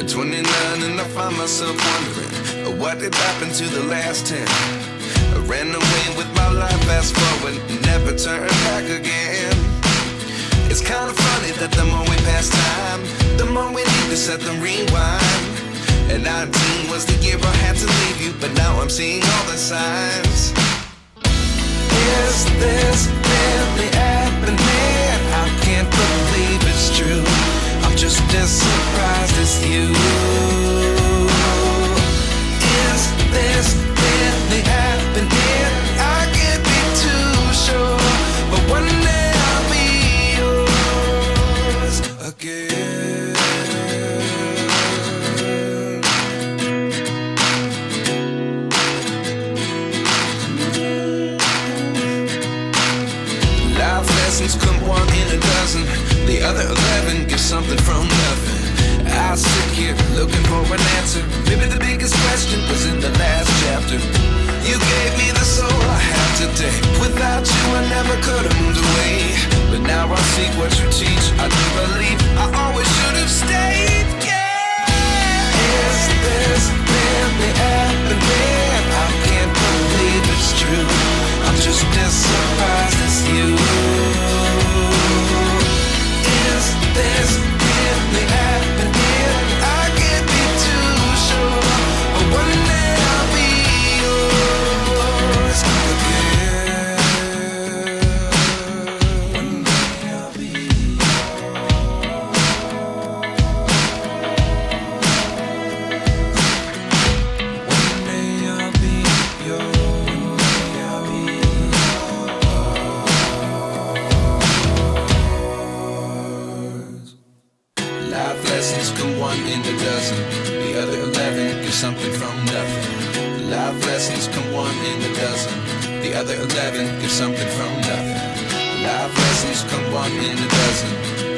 At 29 and I find myself wondering, what did happen to the last 10? I ran away with my life, fast forward, never turn back again. It's kind of funny that the more we pass time, the more we need to set the rewind. And 19 was the year I had to leave you, but now I'm seeing all the signs. Is this really happening? I can't believe it's true. I'm just as surprised as you. Is this really happening? I can't be too sure, but one day I'll be yours again. Life lessons come one in a dozen. The other 11 get something from nothing. I sit here looking for an answer. Maybe the biggest question was in the last chapter. You gave me the soul I have today. Without you I never could have moved away. But now I see what you teach. I do believe I always should have stayed. Yeah. Is this really happening? I can't believe it's true. I'm just as surprised as you. Is this really happening? I can't be too sure, but one day I'll be yours again. One day I'll be One day I'll be yours. Life lessons come one in a dozen. The other 11 get something from nothing. Life lessons come one in a dozen. The other 11 get something from nothing. Life lessons come one in a dozen.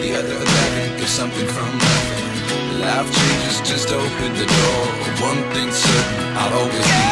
The other 11 get something from nothing. Life changes just open the door. One thing's certain, I'll always be